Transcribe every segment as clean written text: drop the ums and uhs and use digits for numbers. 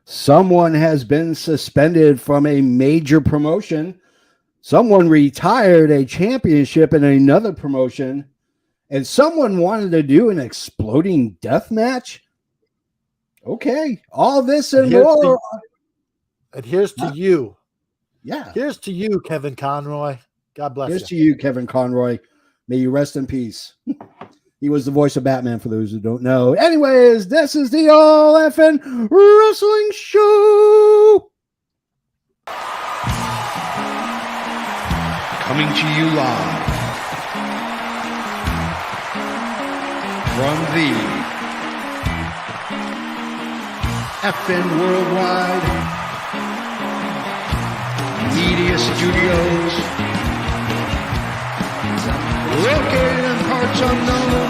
Someone has been suspended from a major promotion. Someone retired a championship in another promotion. And someone wanted to do an exploding death match. Okay. All this and more. And here's to you. Yeah. Here's to you, Kevin Conroy. God bless you. Here's to you, Kevin Conroy. May you rest in peace. He was the voice of Batman, for those who don't know. Anyways, this is the All Effin' Wrestling Show. Coming to you live from the FN Worldwide Media Studios, located in parts unknown.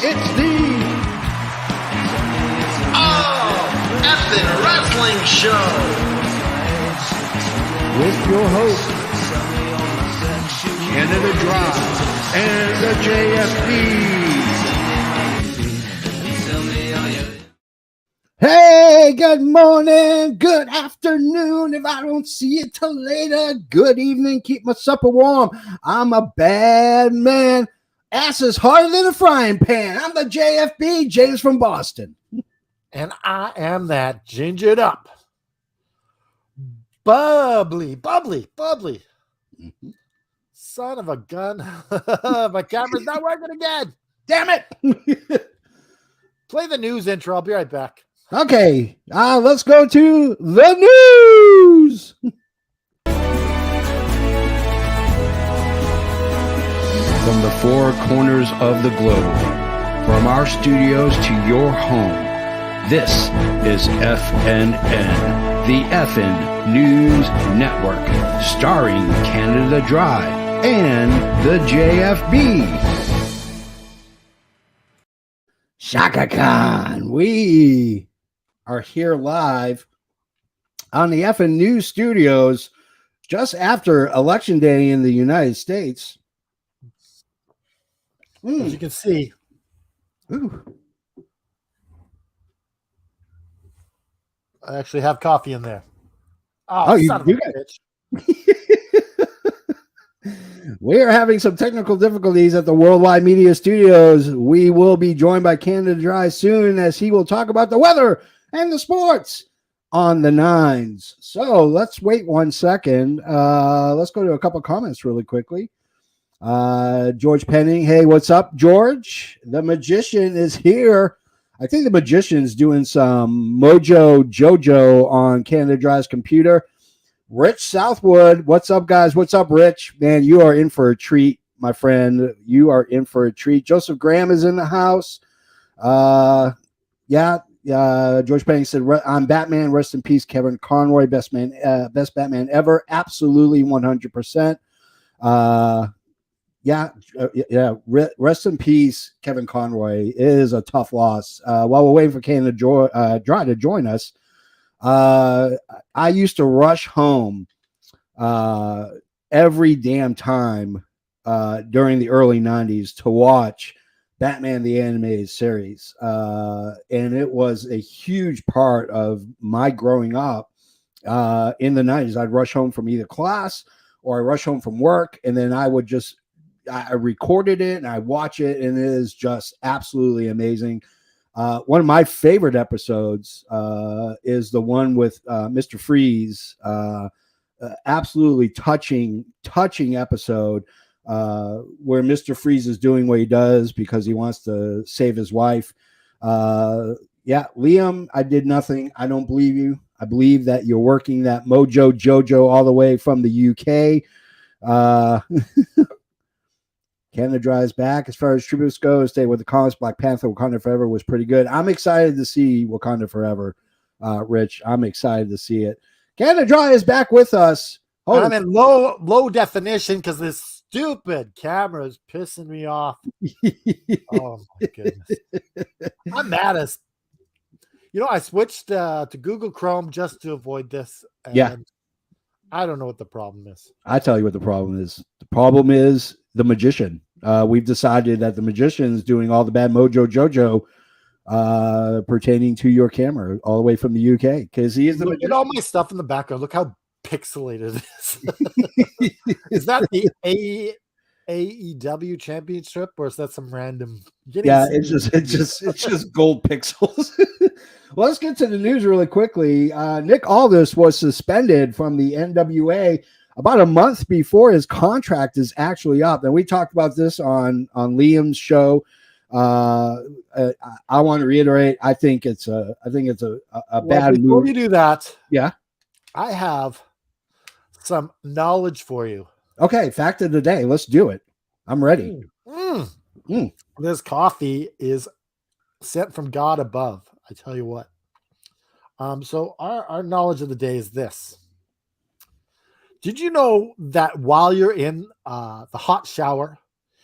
It's the All Effin' Wrestling Show with your host, Canada Dry and the JFB. Hey, good morning, good afternoon. If I don't see you till later, good evening. Keep my supper warm. I'm a bad man. Ass is harder than a frying pan. I'm the JFB, James from Boston. And I am that gingered up, bubbly. Son of a gun. My camera's not working again. Damn it. Play the news intro. I'll be right back. Okay, let's go to the news. From the four corners of the globe, from our studios to your home, this is FNN, the FN News Network, starring Canada Dry and the JFB. Shaka Khan, we are here live on the FN News Studios just after Election Day in the United States. As you can see, Ooh. I actually have coffee in there. You son of a got bitch. We are having some technical difficulties at the Worldwide Media Studios. We will be joined by Canada Dry soon, as he will talk about the weather and the sports on the nines. So let's wait 1 second. Let's go to a couple comments really quickly. George Penning, hey, what's up, George? The magician is here. I think the magician's doing some Mojo Jojo on Canada Dry's computer. Rich Southwood, what's up, guys? What's up, Rich? Man, you are in for a treat, my friend. You are in for a treat. Joseph Graham is in the house. George Penning said, I'm Batman. Rest in peace, Kevin Conroy. Best Batman ever. Absolutely, 100%. Rest in peace, Kevin Conroy. It is a tough loss. While we're waiting for Canada Dry to join us, I used to rush home every damn time during the early 90s to watch Batman the Animated Series. And it was a huge part of my growing up in the 90s. I'd rush home from either class or I rush home from work, and then I recorded it and I watch it, and it is just absolutely amazing. One of my favorite episodes is the one with Mr. Freeze. Absolutely touching episode where Mr. Freeze is doing what he does because he wants to save his wife. Liam, I did nothing. I don't believe you. I believe that you're working that Mojo Jojo all the way from the UK. Canada Dry's back. As far as tributes go, stay with the comics. Black Panther, Wakanda Forever was pretty good. I'm excited to see Wakanda Forever, Rich. I'm excited to see it. Canada Dry is back with us. I'm in low definition because this stupid camera is pissing me off. Oh my goodness. I'm mad as I switched to Google Chrome just to avoid this. And I don't know what the problem is. I tell you what the problem is. The problem is the magician. We've decided that the magician is doing all the bad Mojo Jojo pertaining to your camera all the way from the UK, because he is the Look at all my stuff in the background. Look how pixelated it is. Is that the AEW championship, or is that some random? Yeah, it's just gold pixels. Well, let's get to the news really quickly. Nick Aldis was suspended from the NWA about a month before his contract is actually up, and we talked about this on Liam's show. I want to reiterate. I think it's a bad move. Before you do that, yeah, I have some knowledge for you. Okay, fact of the day. Let's do it. I'm ready. This coffee is sent from God above. I tell you what. So our knowledge of the day is this. Did you know that while you're in the hot shower,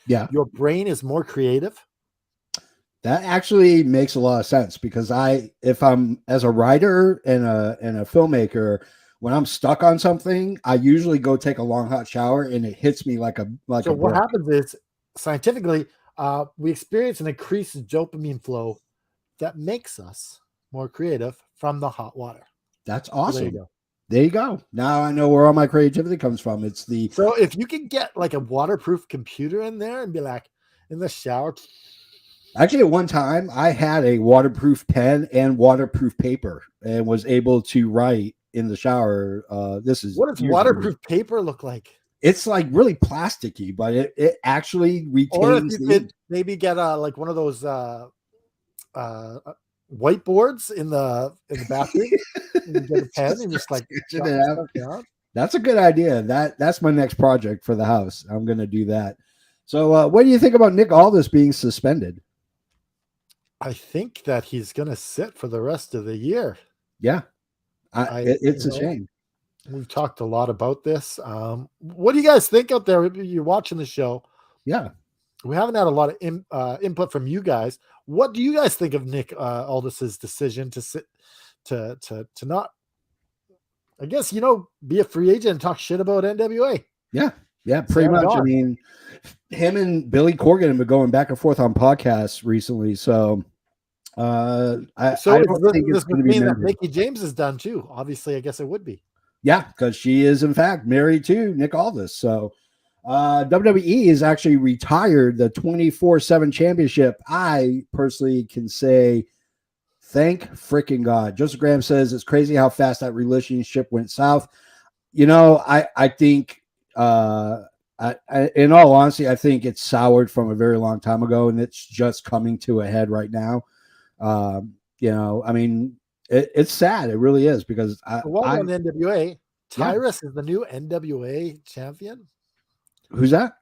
your brain is more creative? That actually makes a lot of sense, because if I'm as a writer and a filmmaker, when I'm stuck on something, I usually go take a long hot shower, and it hits me like a So what happens is, scientifically, we experience an increased dopamine flow that makes us more creative from the hot water. That's awesome. So there you go. Now I know where all my creativity comes from. So if you can get like a waterproof computer in there and be like in the shower. Actually, at one time I had a waterproof pen and waterproof paper and was able to write in the shower. What does waterproof paper look like? It's like really plasticky, but it actually retains. Or if you could maybe get like one of those whiteboards in the bathroom. You get a pen and just like that's a good idea. That's my next project for the house. I'm gonna do that. So what do you think about Nick Aldis being suspended? I think that he's gonna sit for the rest of the year. Yeah. It's a shame. We've talked a lot about this. What do you guys think out there? You're watching the show. Yeah. We haven't had a lot of input from you guys. What do you guys think of Nick Aldis's decision to sit to not, I guess, be a free agent and talk shit about NWA? Yeah. Yeah, pretty much. I mean, him and Billy Corgan have been going back and forth on podcasts recently. So I don't think it's going to be that Mickey James is done too. Obviously, I guess it would be. Yeah, because she is in fact married to Nick Aldis. So WWE has actually retired the 24/7 championship. I personally can say thank freaking God. Joseph Graham says it's crazy how fast that relationship went south. I think in all honesty, I think it's soured from a very long time ago, and it's just coming to a head right now. I mean, it's sad. It really is, because on the NWA, Tyrus is the new NWA champion. Who's that?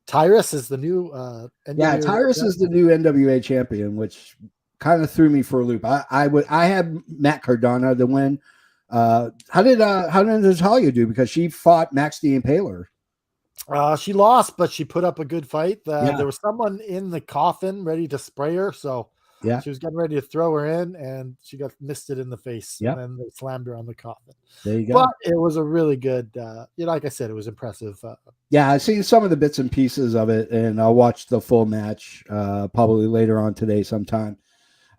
Tyrus is the new NWA Tyrus champion. is the new NWA champion, which kind of threw me for a loop. I had Matt Cardona to win. How did Natalia do? Because she fought Max the Impaler. She lost, but she put up a good fight. There was someone in the coffin ready to spray her, so she was getting ready to throw her in, and she got misted in the face. And then they slammed her on the coffin. There you go. But it was a really good, like I said, it was impressive. I've seen some of the bits and pieces of it, and I'll watch the full match probably later on today sometime.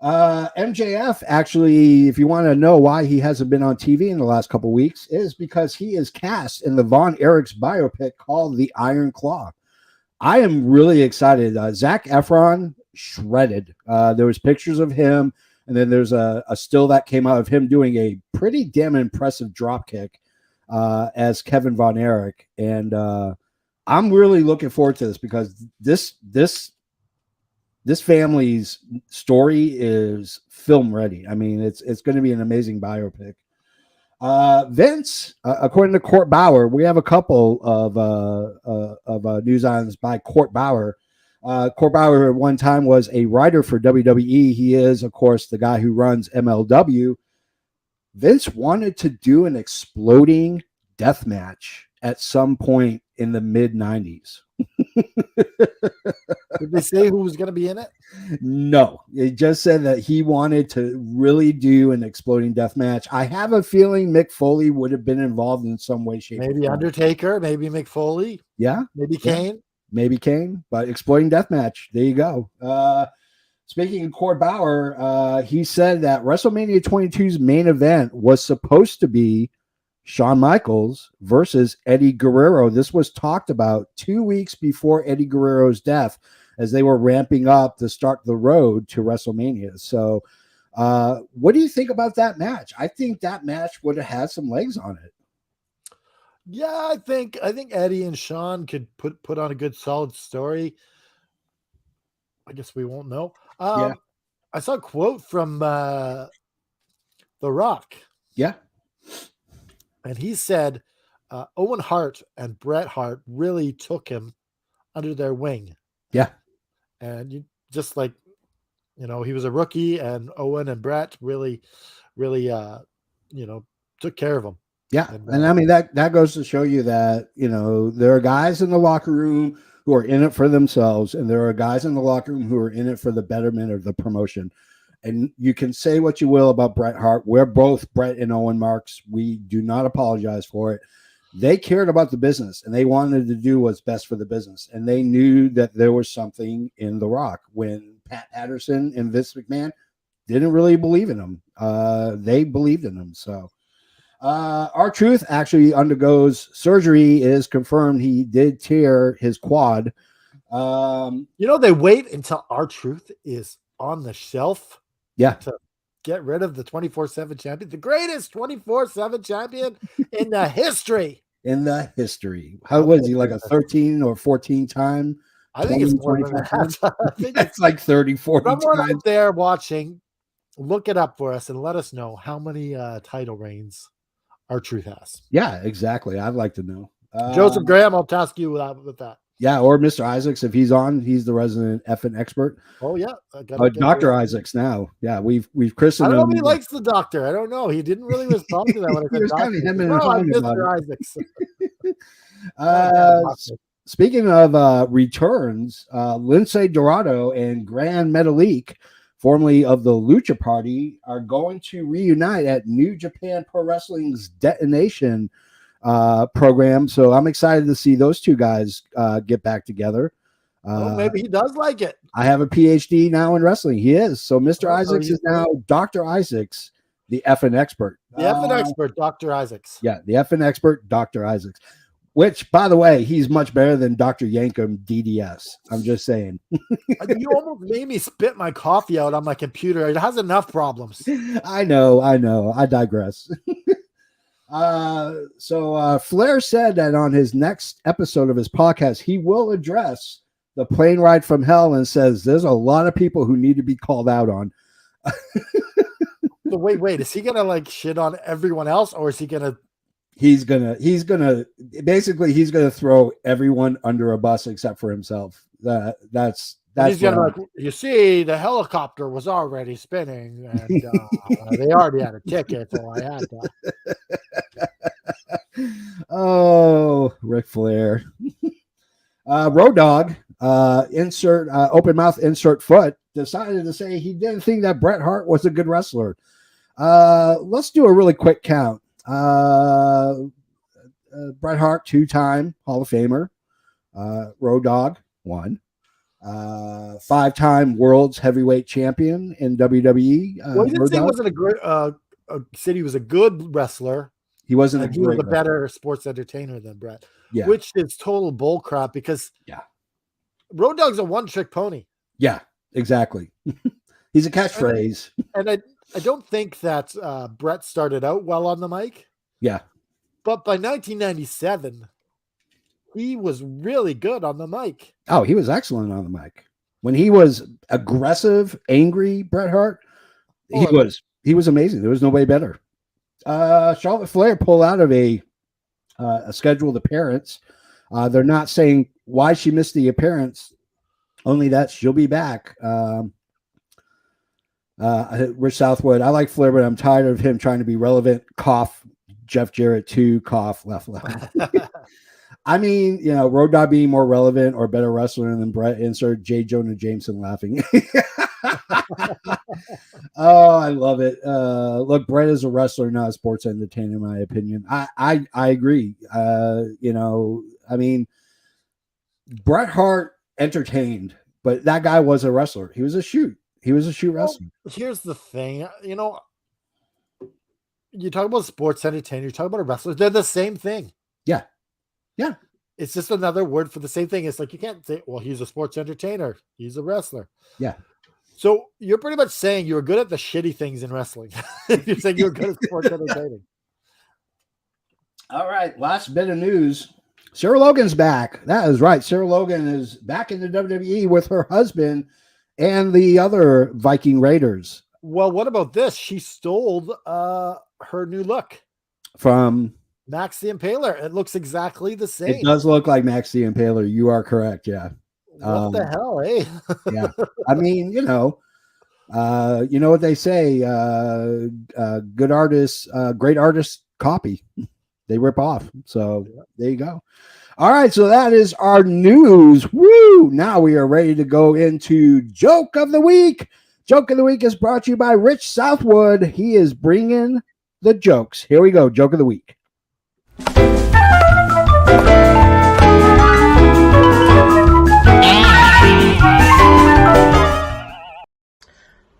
MJF, actually, if you want to know why he hasn't been on TV in the last couple of weeks, is because he is cast in the Von Erichs biopic called The Iron Claw. I am really excited. Zac Efron shredded. There was pictures of him, and then there's a still that came out of him doing a pretty damn impressive drop kick as Kevin Von Erich. And I'm really looking forward to this, because this family's story is film ready. I mean, it's going to be an amazing biopic. Vince, according to Court Bauer, we have a couple of news items by Court Bauer. Court Bauer at one time was a writer for WWE. He is, of course, the guy who runs MLW. Vince wanted to do an exploding death match at some point in the mid-90s. Did they say who was going to be in it? No, it just said that he wanted to really do an exploding death match. I have a feeling Mick Foley would have been involved in some way, shape, maybe Undertaker, maybe Mick Foley. Yeah. Maybe Kane. Maybe Kane, but exploding death match. There you go. Speaking of Cord Bauer, he said that WrestleMania 22's main event was supposed to be Shawn Michaels versus Eddie Guerrero. This was talked about 2 weeks before Eddie Guerrero's death as they were ramping up to start the road to WrestleMania. So what do you think about that match? I think that match would have had some legs on it. Yeah, I think Eddie and Shawn could put on a good solid story. I guess we won't know. Yeah. I saw a quote from The Rock. Yeah. And he said Owen Hart and Bret Hart really took him under their wing. Yeah. And you just like, he was a rookie, and Owen and Bret really took care of him. Yeah. And I mean, that goes to show you that, there are guys in the locker room who are in it for themselves, and there are guys in the locker room who are in it for the betterment of the promotion. And you can say what you will about Bret Hart. We're both Bret and Owen marks. We do not apologize for it. They cared about the business, and they wanted to do what's best for the business. And they knew that there was something in The Rock when Pat Patterson and Vince McMahon didn't really believe in him. They believed in him. So R-Truth actually undergoes surgery. It is confirmed he did tear his quad. They wait until R-Truth is on the shelf. Yeah. To get rid of the 24/7 champion, the greatest 24/7 champion in the history. How was he, like a 13 or 14 time? I think it's more than that. I think it's like 30, 40 someone times. out there watching, look it up for us and let us know how many title reigns R-Truth has. Yeah, exactly. I'd like to know. Joseph Graham, I'll task you with that. Yeah, or Mr. Isaacs, if he's on, he's the resident effing expert. Oh yeah, Dr. Isaacs now. Yeah, we've christened him. I don't know if he likes the doctor. I don't know. He didn't really respond to that when I said doctor. I'm Mr. Isaacs. Speaking of returns, Lince Dorado and Gran Metalik, formerly of the Lucha Party, are going to reunite at New Japan Pro Wrestling's Detonation program. So I'm excited to see those two guys get back together. Maybe he does like it. I have a PhD now in wrestling. He is. So Mr. Isaacs is now Dr. Isaacs, the effing expert. The effing expert, Dr. Isaacs. Yeah, the effing expert, Dr. Isaacs. Which, by the way, he's much better than Dr. Yankum DDS. I'm just saying. You almost made me spit my coffee out on my computer. It has enough problems. I know. I digress. So Flair said that on his next episode of his podcast, he will address the plane ride from hell and says there's a lot of people who need to be called out on. So wait, is he gonna like shit on everyone else, or is he gonna? He's gonna throw everyone under a bus except for himself. That's he's gonna like, you see, the helicopter was already spinning, and they already had a ticket, so I had to. Oh, Ric Flair. Road Dogg, open mouth, insert foot, decided to say he didn't think that Bret Hart was a good wrestler. Let's do a really quick count. Bret Hart, 2-time Hall of Famer. Road Dogg, 1. 5-time world's heavyweight champion in WWE. Well, he didn't say he wasn't a great. Said he was a good wrestler. He wasn't. He was a better sports entertainer than Bret. Yeah, which is total bull crap because Road Dogg's a one-trick pony. Yeah, exactly. He's a catchphrase. And I don't think that Bret started out well on the mic. Yeah, but by 1997. He was really good on the mic. Oh, he was excellent on the mic. When he was aggressive, angry, Bret Hart, he was amazing. There was no way better. Charlotte Flair pulled out of a scheduled appearance. They're not saying why she missed the appearance, only that she'll be back. Rich Southwood, I like Flair, but I'm tired of him trying to be relevant. Cough. Jeff Jarrett, 2, cough, left. I mean, Road Dogg being more relevant or better wrestler than Bret, insert J. Jonah Jameson laughing. Oh, I love it. Look, Bret is a wrestler, not a sports entertainer, in my opinion. I agree. I mean, Bret Hart entertained, but that guy was a wrestler. He was a shoot. He was a shoot wrestler. Here's the thing, you know, you talk about sports entertainer, you talk about a wrestler, they're the same thing. Yeah. Yeah. It's just another word for the same thing. It's like you can't say, well, he's a sports entertainer, he's a wrestler. Yeah. So you're pretty much saying you're good at the shitty things in wrestling. If you're saying you're good at sports entertaining. All right. Last bit of news. Sarah Logan's back. That is right. Sarah Logan is back in the WWE with her husband and the other Viking Raiders. Well, what about this? She stole her new look From Max the Impaler. It looks exactly the same. It does look like Max the Impaler. You are correct. Yeah. What the hell, eh? Yeah. I mean, you know what they say, good artists, great artists copy. They rip off. So there you go. All right. So that is our news. Woo! Now we are ready to go into Joke of the Week. Joke of the Week is brought to you by Rich Southwood. He is bringing the jokes. Here we go. Joke of the Week.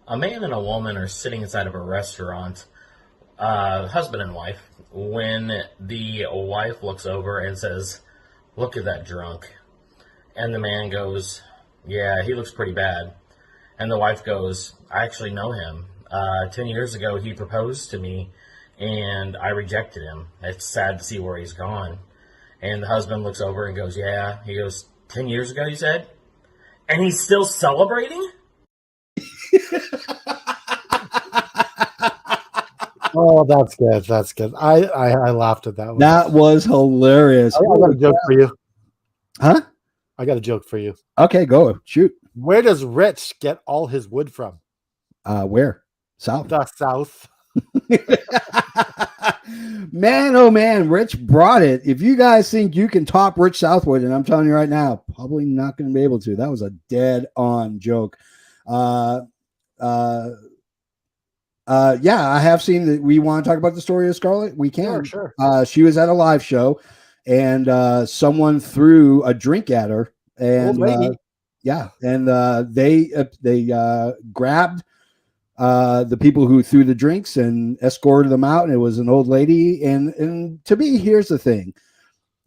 A man and a woman are sitting inside of a restaurant, husband and wife, when the wife looks over and says, "Look at that drunk." And the man goes, "Yeah, he looks pretty bad." And the wife goes, "I actually know him. 10 years ago, he proposed to me, and I rejected him. It's sad to see where he's gone." And the husband looks over and goes, "Yeah." He goes, 10 years ago, you said? And he's still celebrating? Oh, that's good. That's good. I laughed at that one. That was hilarious. I got a joke for you. Huh? I got a joke for you. Okay, go. Shoot. Where does Rich get all his wood from? Where? South. The South. Man, oh man, Rich brought it. If you guys think you can top Rich Southwood, and I'm telling you right now, probably not going to be able to. That was a dead on joke. Yeah, I have seen that. We want to talk about the story of Scarlett. We can. Sure. She was at a live show, and someone threw a drink at her, and they grabbed the people who threw the drinks and escorted them out. And it was an old lady. And to me, here's the thing: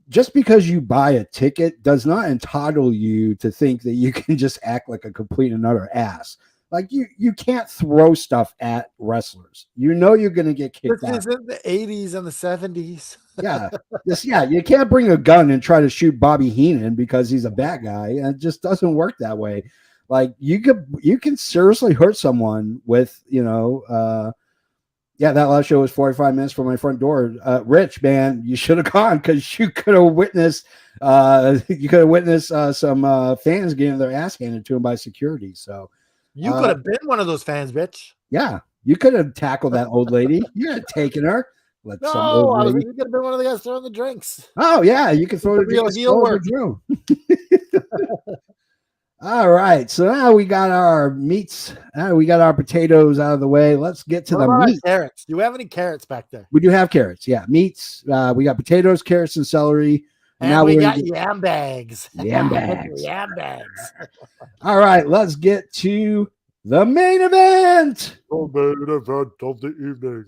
just because you buy a ticket does not entitle you to think that you can just act like a complete and utter ass. Like you can't throw stuff at wrestlers. You know you're going to get kicked out. This is in the 80s and the 70s. Yeah. You can't bring a gun and try to shoot Bobby Heenan because he's a bad guy. It just doesn't work that way. Like you can seriously hurt someone with, that last show was 45 minutes from my front door. Rich, man, you should have gone because you could have witnessed some fans getting their ass handed to them by security. So you could have been one of those fans, bitch. Yeah, you could have tackled that old lady. You could have taken her. You could have been one of the guys throwing the drinks. Oh yeah, you could throw the real heel work. All right, so now we got our meats. We got our potatoes out of the way. Let's get to the meat. Carrots. Do we have any carrots back there? We do have carrots. Yeah, meats. We got potatoes, carrots, and celery. And now we got yam bags. Yam bags. Yam bags. All right, let's get to the main event. The main event of the evening.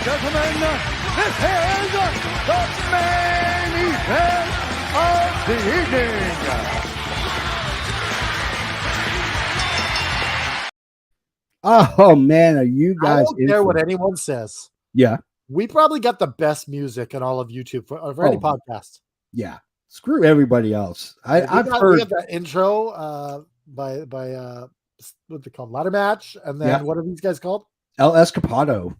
Gentlemen, this is the main event of the evening. Oh man, are you guys? I don't care what anyone says. Yeah, we probably got the best music in all of YouTube for any podcast. Yeah, screw everybody else. I've heard that intro by what they call ladder match, and then what are these guys called? El Escapado.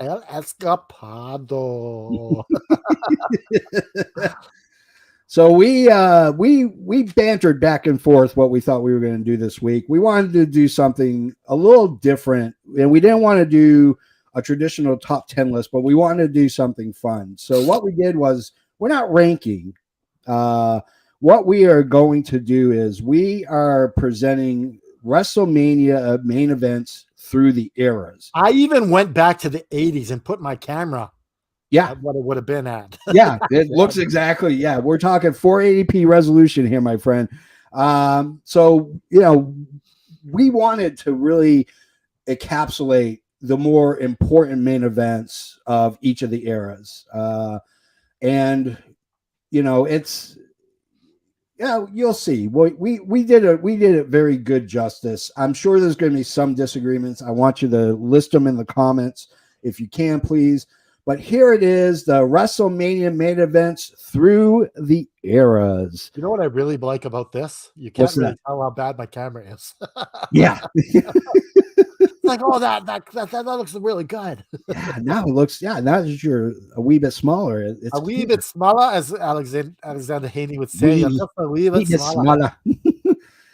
El Escapado. So we bantered back and forth what we thought we were going to do this week. We wanted to do something a little different, and we didn't want to do a traditional top 10 list, but we wanted to do something fun. So what we did was, we're not ranking. What we are going to do is we are presenting WrestleMania main events through the eras. I even went back to the 80s and put my camera Yeah. at what it would have been at. Yeah, it looks exactly. Yeah, we're talking 480p resolution here, my friend. So, we wanted to really encapsulate the more important main events of each of the eras. And, it's, you'll see. We did it very good justice. I'm sure there's going to be some disagreements. I want you to list them in the comments if you can, please. But here it is, the WrestleMania main events through the eras. You know what I really like about this? You can't really tell how bad my camera is. Yeah. Like, oh, that looks really good. Yeah, now it looks, now that you're a wee bit smaller. It's a wee bit smaller, as Alexander Haney would say. Just a wee bit smaller.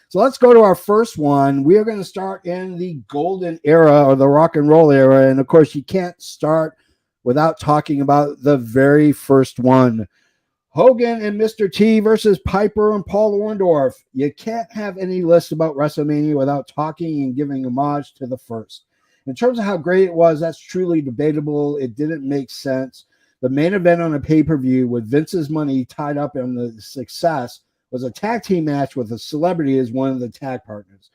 So let's go to our first one. We are going to start in the golden era, or the rock and roll era. And of course, you can't start without talking about the very first one. Hogan and Mr. T versus Piper and Paul Orndorff. You can't have any list about WrestleMania without talking and giving homage to the first. In terms of how great it was, that's truly debatable. It didn't make sense. The main event on a pay-per-view with Vince's money tied up in the success was a tag team match with a celebrity as one of the tag partners.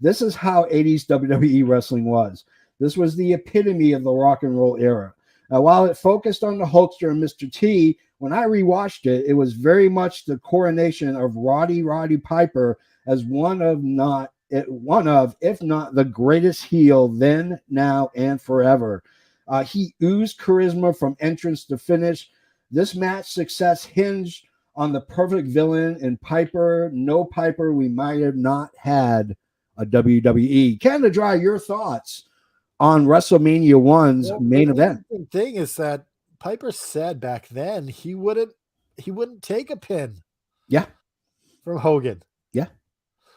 This is how 80s WWE wrestling was. This was the epitome of the rock and roll era. Now, while it focused on the Hulkster and Mr. T, when I rewatched it, it was very much the coronation of Roddy Piper as one of, if not the greatest heel then, now, and forever. He oozed charisma from entrance to finish. This match success hinged on the perfect villain in Piper. No Piper, we might have not had a WWE. Canada Dry, your thoughts on WrestleMania 1's main event? The thing is that Piper said back then he wouldn't take a pin. Yeah. From Hogan. Yeah.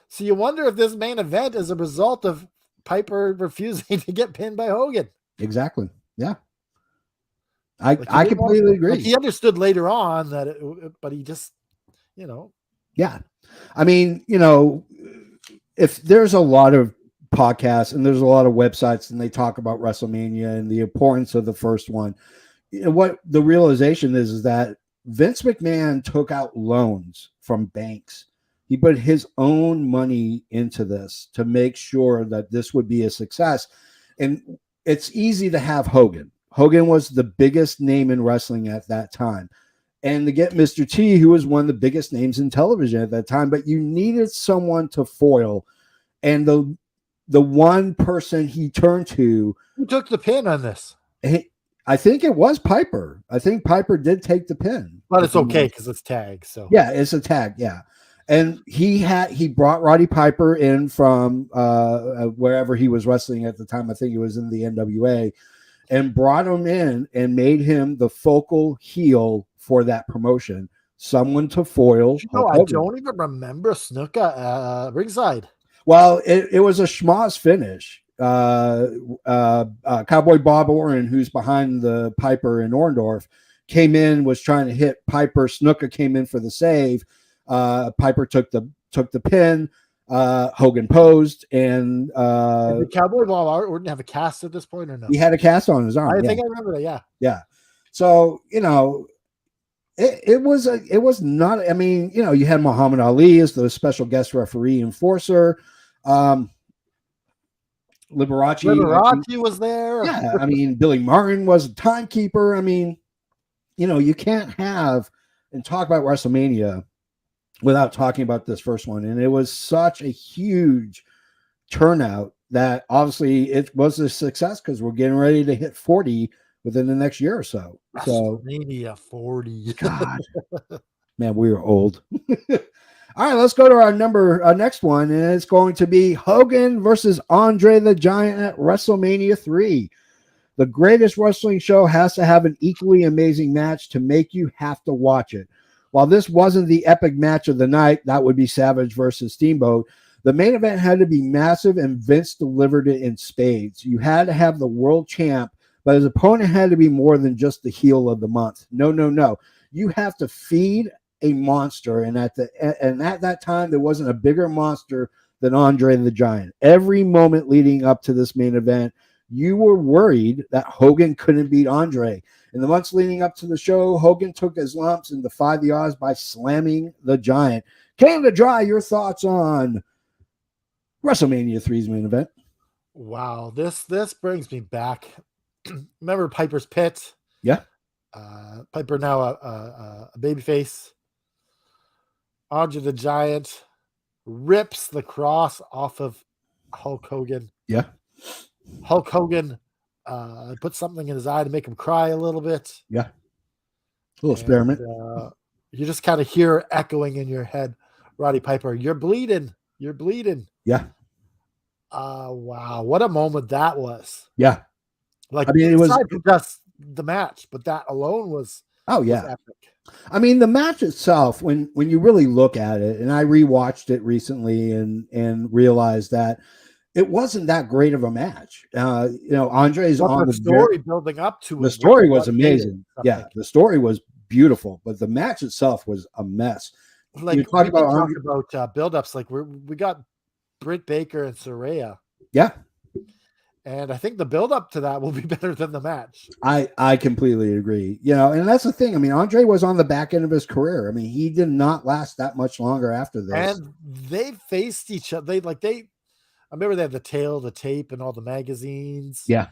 So you wonder if this main event is a result of Piper refusing to get pinned by Hogan. Exactly. Yeah. I completely agree. Like, he understood later on that but he just, Yeah. I mean, if there's a lot of podcasts and there's a lot of websites and they talk about WrestleMania and the importance of the first one, what the realization is that Vince McMahon took out loans from banks. He put his own money into this to make sure that this would be a success. And it's easy to have Hogan. Hogan was the biggest name in wrestling at that time. And to get Mr. T, who was one of the biggest names in television at that time, but you needed someone to foil. And the one person he turned to. Who took the pin on this? I think it was Piper. I think Piper did take the pin. But it's okay because it's tag. So yeah, it's a tag. Yeah. And he brought Roddy Piper in from wherever he was wrestling at the time. I think he was in the NWA, and brought him in and made him the focal heel for that promotion. Someone to foil. I don't even remember Snuka ringside. Well, it was a schmoz finish. Cowboy Bob Orton, who's behind the Piper and Orndorff, came in, was trying to hit Piper. Snuka came in for the save. Piper took the pin. Hogan posed, and did Cowboy Bob Orton have a cast at this point or no? He had a cast on his arm. I think I remember that. Yeah. So it was not. I mean, you had Muhammad Ali as the special guest referee enforcer. Liberace was there. Yeah, I mean, Billy Martin was a timekeeper. I mean, you can't have and talk about WrestleMania without talking about this first one. And it was such a huge turnout that obviously it was a success because we're getting ready to hit 40 within the next year or so. WrestleMania 40. God, man, we were old. All right, let's go to our next one, and it's going to be Hogan versus Andre the Giant at WrestleMania 3. The greatest wrestling show has to have an equally amazing match to make you have to watch it. While this wasn't the epic match of the night, that would be Savage versus Steamboat, the main event had to be massive, and Vince delivered it in spades. You had to have the world champ, but his opponent had to be more than just the heel of the month. No. You have to feed a monster, and at that time there wasn't a bigger monster than Andre the Giant. Every moment leading up to this main event, you were worried that Hogan couldn't beat Andre. In the months leading up to the show, Hogan took his lumps and defied the odds by slamming the Giant. Canada Dry, your thoughts on WrestleMania 3's main event? Wow, this brings me back. Remember Piper's Pit? Yeah. Piper now a babyface. Andre the Giant rips the cross off of Hulk Hogan. Yeah. Hulk Hogan put something in his eye to make him cry a little bit. Yeah. A little experiment. You just kind of hear echoing in your head, Roddy Piper, you're bleeding. You're bleeding. Yeah. Wow. What a moment that was. Yeah. Like, I mean, it was just the match, but that alone was, was epic. I mean, the match itself, when you really look at it, and I rewatched it recently and realized that it wasn't that great of a match. Andre's on the story building up to the it. story was amazing. Yeah, the story was beautiful, but the match itself was a mess. Like, you talk about buildups, like we got Britt Baker and Saraya. Yeah. And I think the buildup to that will be better than the match. I completely agree. And that's the thing. I mean, Andre was on the back end of his career. I mean, he did not last that much longer after this. And they faced each other. I remember they had the tape and all the magazines. Yeah.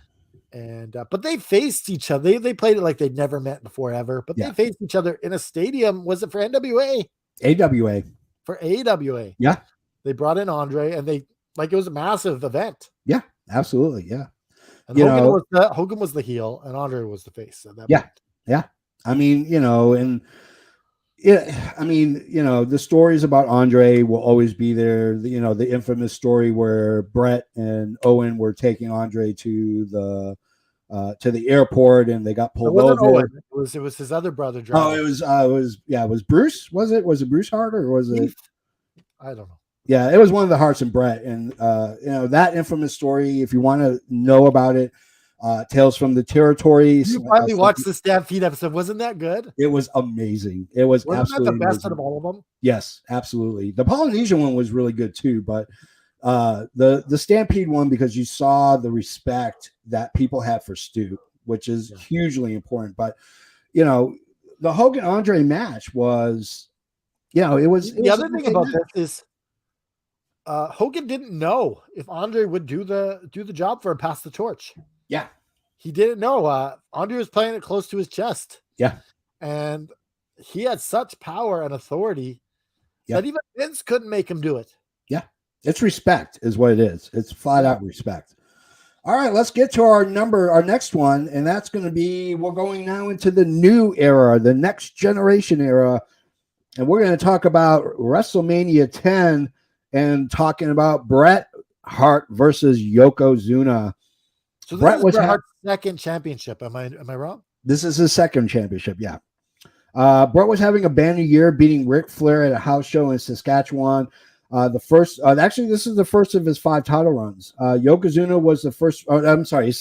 And but they faced each other. They played it like they'd never met before ever. But they faced each other in a stadium. Was it for NWA? AWA. For AWA. Yeah. They brought in Andre, and it was a massive event. Yeah. Absolutely, yeah. And Hogan was the heel, and Andre was the face. Yeah. I mean, the stories about Andre will always be there. The infamous story where Brett and Owen were taking Andre to the airport, and they got pulled over. Owen. It was his other brother. Driving. Oh, it was Bruce. Was it Bruce Hart, or was it? I don't know. Yeah, it was one of the Harts and Brett. And, that infamous story, if you want to know about it, Tales from the Territories. You finally watched the Stampede episode. Wasn't that good? It was amazing. It was absolutely that the best amazing. out of all of them? Yes, absolutely. The Polynesian one was really good too, but the Stampede one, because you saw the respect that people had for Stu, which is hugely important. But, the Hogan-Andre match was, it was. The other thing about this is, Hogan didn't know if Andre would do the job for him, pass the torch. Yeah. He didn't know. Andre was playing it close to his chest. Yeah. And he had such power and authority that even Vince couldn't make him do it. Yeah. It's respect is what it is. It's flat out respect. All right, let's get to our next one. And that's going to be, we're going now into the new era, the next generation era. And we're going to talk about WrestleMania 10 and talking about Bret Hart versus Yokozuna. So this is Bret Hart's second championship. Am I wrong? This is his second championship, yeah. Bret was having a banner year, beating Ric Flair at a house show in Saskatchewan. Actually, this is the first of his 5 title runs. Yokozuna was the first. His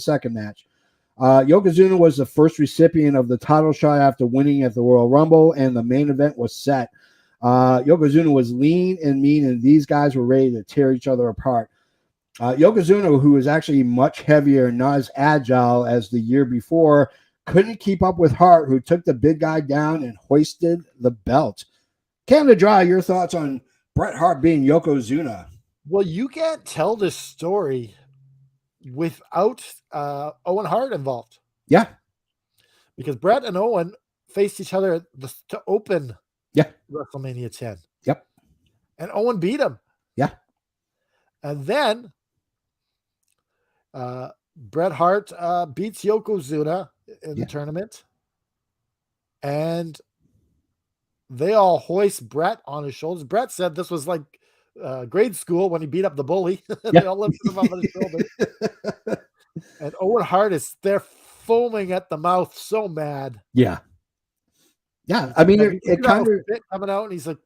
second match. Yokozuna was the first recipient of the title shot after winning at the Royal Rumble, and the main event was set. Yokozuna was lean and mean, and these guys were ready to tear each other apart. Yokozuna, who was actually much heavier and not as agile as the year before, couldn't keep up with Hart, who took the big guy down and hoisted the belt. Canada Dry, your thoughts on Bret Hart being Yokozuna? Well, you can't tell this story without Owen Hart involved. Yeah. Because Bret and Owen faced each other to open WrestleMania 10. Yep. And Owen beat him. Yeah. And then Bret Hart beats Yokozuna in the tournament. And they all hoist Bret on his shoulders. Bret said this was like grade school when he beat up the bully. They all lifted him up on his shoulders. And Owen Hart is there foaming at the mouth, so mad. Yeah. Yeah. I mean, it kind of coming out, and he's like,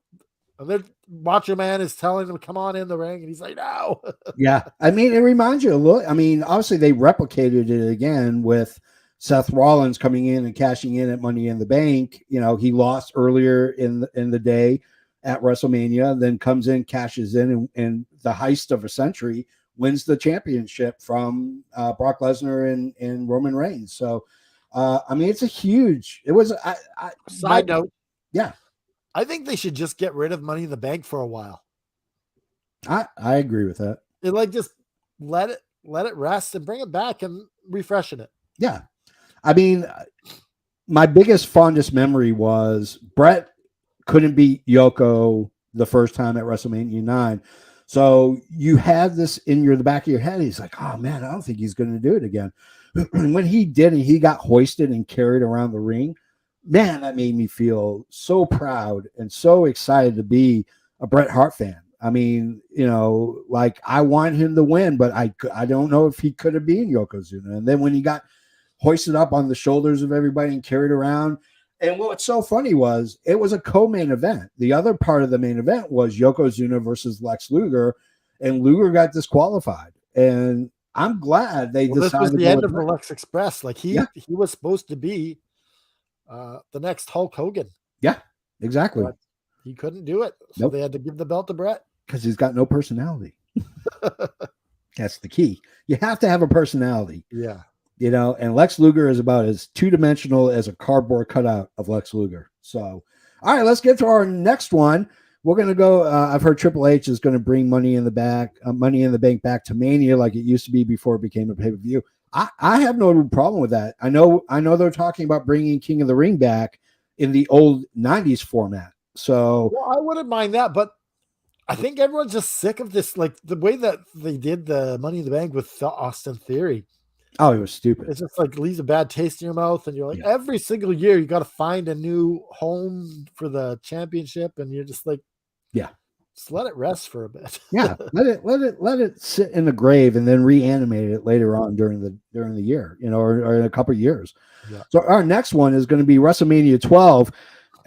the Macho Man is telling him, come on in the ring. And he's like, no. Yeah. I mean, it reminds you a little. I mean, obviously they replicated it again with Seth Rollins coming in and cashing in at Money in the Bank. You know, he lost earlier in the day at WrestleMania, then comes in, cashes in, and the heist of a century, wins the championship from Brock Lesnar and Roman Reigns. So, I mean, Side note. Yeah. I think they should just get rid of Money in the Bank for a while. I agree with that. Just let it rest and bring it back and refreshen it. Yeah. I mean, my biggest fondest memory was Brett couldn't beat Yoko the first time at WrestleMania 9. So you had this in the back of your head. He's like, oh man, I don't think he's going to do it again. When he did, and he got hoisted and carried around the ring, man, that made me feel so proud and so excited to be a Bret Hart fan. I mean, like I want him to win, but I don't know if he could have been Yokozuna. And then when he got hoisted up on the shoulders of everybody and carried around, and what's so funny was it was a co-main event. The other part of the main event was Yokozuna versus Lex Luger, and Luger got disqualified. And I'm glad they decided. This was the end of the Lex Express. Like he was supposed to be the next Hulk Hogan. Yeah, exactly. But he couldn't do it, so they had to give the belt to Brett because he's got no personality. That's the key. You have to have a personality. Yeah. And Lex Luger is about as two-dimensional as a cardboard cutout of Lex Luger. So, all right, let's get to our next one. We're going to go. I've heard Triple H is going to bring Money in the Bank back to Mania like it used to be before it became a pay-per-view. I have no problem with that. I know they're talking about bringing King of the Ring back in the old 90s format. So, I wouldn't mind that, but I think everyone's just sick of this, like the way that they did the Money in the Bank with Austin Theory. Oh, it was stupid. It's just like leaves a bad taste in your mouth, and you're like, every single year you got to find a new home for the championship, and you're just like, just let it rest for a bit. Yeah, let it sit in the grave and then reanimate it later on during the year, or in a couple of years. Yeah. So our next one is going to be WrestleMania 12,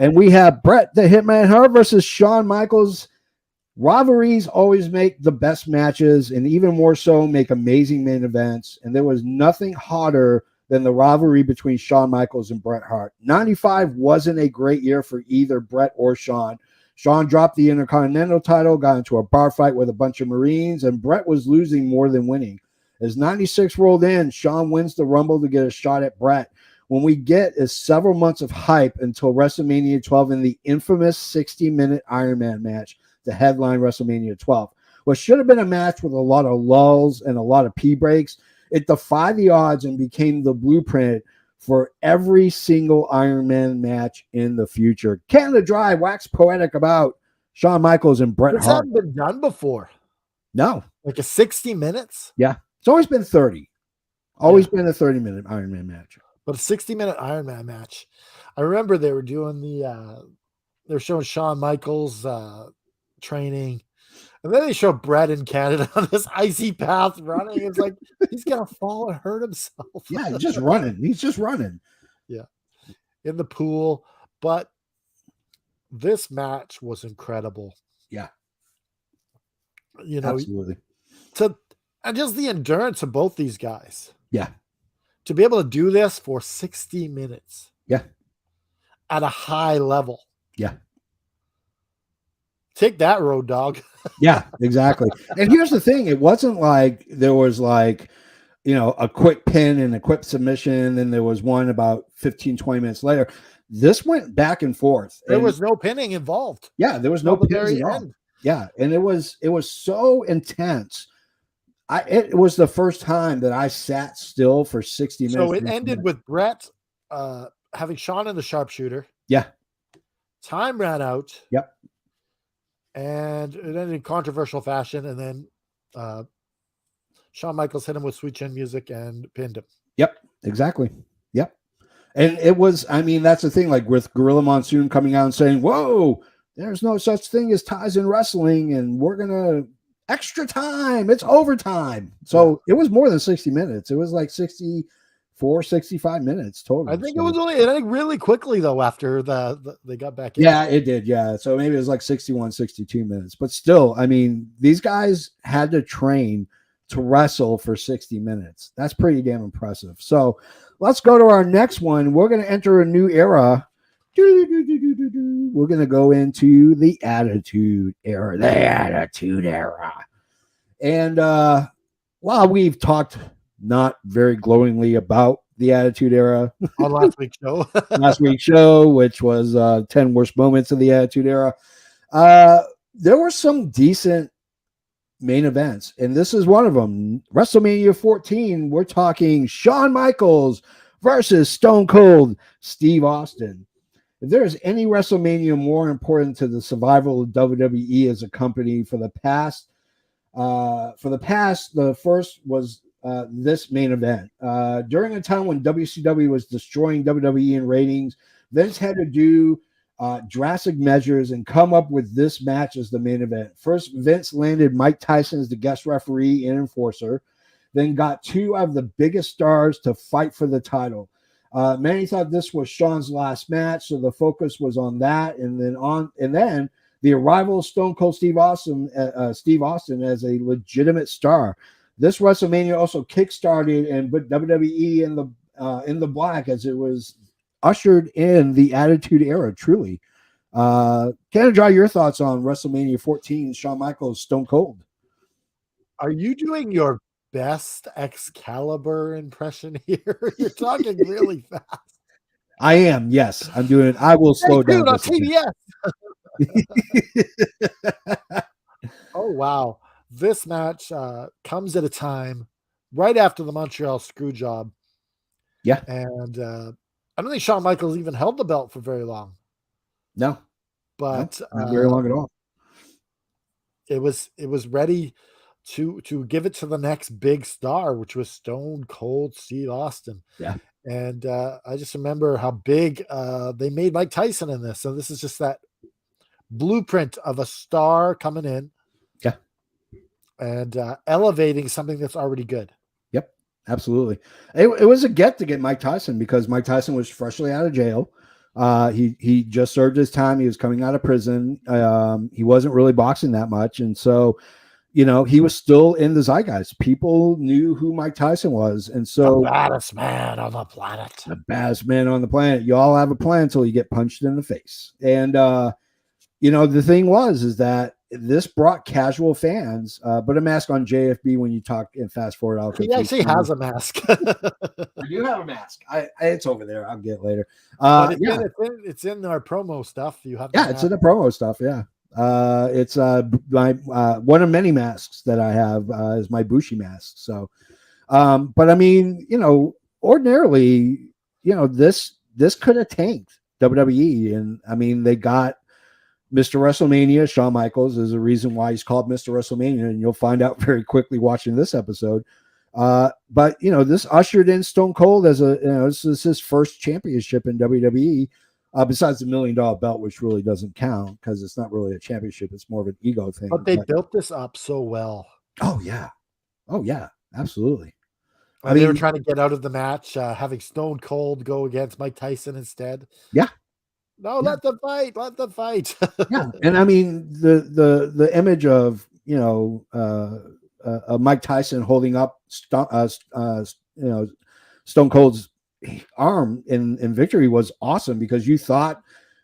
and we have Bret the Hitman Hart versus Shawn Michaels. Rivalries always make the best matches, and even more so make amazing main events. And there was nothing hotter than the rivalry between Shawn Michaels and Bret Hart. 95 wasn't a great year for either Bret or Shawn. Shawn dropped the Intercontinental title, got into a bar fight with a bunch of Marines, and Bret was losing more than winning. As 96 rolled in, Shawn wins the Rumble to get a shot at Bret. When we get is several months of hype until WrestleMania 12 in the infamous 60-minute Iron Man match to headline WrestleMania 12. What should have been a match with a lot of lulls and a lot of pee breaks, it defied the odds and became the blueprint for every single Iron Man match in the future. Canada Dry wax poetic about Shawn Michaels and Bret Hart. This hasn't been done before. No. Like a 60 minutes? Yeah. It's always been 30. Always been a 30-minute Iron Man match. But a 60-minute Iron Man match. I remember they were doing they were showing Shawn Michaels training, and then they show Bret in Canada on this icy path running. It's like he's gonna fall and hurt himself. Yeah, he's just running. Yeah, in the pool. But this match was incredible. Yeah, absolutely. And just the endurance of both these guys. Yeah, to be able to do this for 60 minutes. Yeah, at a high level. Yeah. Take that, Road Dogg. Yeah, exactly. And here's the thing. It wasn't like there was a quick pin and a quick submission, and there was one about 15, 20 minutes later. This went back and forth. There was no pinning involved. Yeah, there was no pins at all. Yeah, and it was so intense. It was the first time that I sat still for 60 minutes. So it ended with Bret having Shawn in the sharpshooter. Yeah. Time ran out. Yep. And it ended in controversial fashion, and then Shawn Michaels hit him with Sweet Chin Music and pinned him. Yep, exactly. Yep. And it was, that's the thing, like with Gorilla Monsoon coming out and saying, whoa, there's no such thing as ties in wrestling, and we're going to extra time. It's overtime. So it was more than 60 minutes. It was like 65 minutes total. I think it ended really quickly though after they got back in. Yeah, it did. Yeah. So maybe it was like 61, 62 minutes. But still, these guys had to train to wrestle for 60 minutes. That's pretty damn impressive. So let's go to our next one. We're going to enter a new era we're going to go into the Attitude Era. The Attitude Era. And while we've talked not very glowingly about the Attitude Era On last week's show, which was 10 worst moments of the Attitude Era, there were some decent main events, and this is one of them. WrestleMania 14, we're talking Shawn Michaels versus Stone Cold Steve Austin. If there is any WrestleMania more important to the survival of WWE as a company for the past, the first was this main event. During a time when WCW was destroying WWE in ratings, Vince had to do drastic measures and come up with this match as the main event. First, Vince landed Mike Tyson as the guest referee and enforcer, then got two of the biggest stars to fight for the title. Many thought this was Shawn's last match, so the focus was on that, and then the arrival of Stone Cold Steve Austin as a legitimate star. This WrestleMania also kickstarted and put WWE in the black, as it was ushered in the Attitude Era. Truly, Canada Dry, your thoughts on WrestleMania 14? Shawn Michaels, Stone Cold. Are you doing your best Excalibur impression here? You're talking really fast. I am. Yes, I'm doing it. I will slow down. On TBS. Oh wow, this match comes at a time right after the Montreal Screwjob. Yeah, and I don't think Shawn Michaels even held the belt for very long. No, but not very long at all. It was ready to give it to the next big star, which was Stone Cold Steve Austin. Yeah. And I just remember how big they made Mike Tyson in this. So this is just that blueprint of a star coming in. Yeah. And elevating something that's already good. Yep, absolutely. It was a get to get Mike Tyson, because Mike Tyson was freshly out of jail. He just served his time. He was coming out of prison. He wasn't really boxing that much. And so, he was still in the zeitgeist. People knew who Mike Tyson was. And so, the baddest man on the planet. The baddest man on the planet. You all have a plan until you get punched in the face. And, the thing is that this brought casual fans. Put a mask on JFB when you talk and fast forward. He actually has a mask. I do have a mask. It's over there. I'll get it later. It's in our promo stuff. You have. Yeah, it's in the promo stuff. Yeah. It's my one of many masks that I have is my Bushi mask. So, but I mean, ordinarily, this could have tanked WWE, and I mean, they got Mr. WrestleMania. Shawn Michaels is a reason why he's called Mr. WrestleMania, and you'll find out very quickly watching this episode. But this ushered in Stone Cold as this is his first championship in WWE. Besides the $1 million belt, which really doesn't count because it's not really a championship. It's more of an ego thing. But they built this up so well. Oh, yeah. Absolutely. I mean, they were trying to get out of the match, having Stone Cold go against Mike Tyson instead. Yeah. No, let them fight. Let them fight. Yeah. And I mean, the image of, Mike Tyson holding up, Stone Cold's arm in victory was awesome, because you thought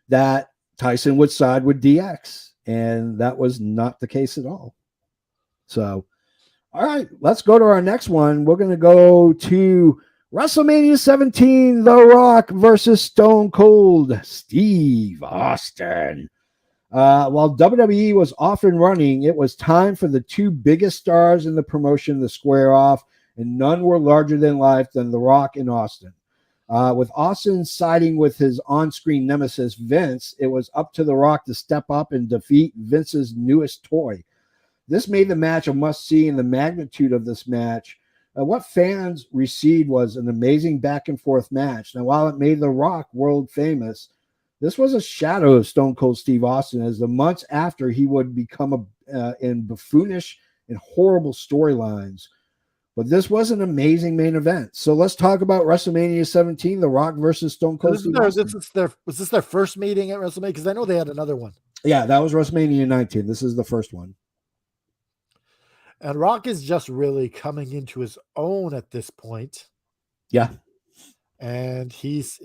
that Tyson would side with DX, and that was not the case at all. So, all right, let's go to our next one. We're going to go to WrestleMania 17, The Rock versus Stone Cold Steve Austin. While WWE was off and running, it was time for the two biggest stars in the promotion to square off, and none were larger than life than The Rock and Austin. With Austin siding with his on-screen nemesis, Vince, it was up to The Rock to step up and defeat Vince's newest toy. This made the match a must-see, and the magnitude of this match, what fans received was an amazing back-and-forth match. Now, while it made The Rock world famous, this was a shadow of Stone Cold Steve Austin, as the months after he would become in buffoonish and horrible storylines. But this was an amazing main event. So let's talk about WrestleMania 17, The Rock versus Stone Cold Steve Austin. Was this their first meeting at WrestleMania? Because I know they had another one. Yeah, that was WrestleMania 19. This is the first one. And Rock is just really coming into his own at this point. Yeah. And he's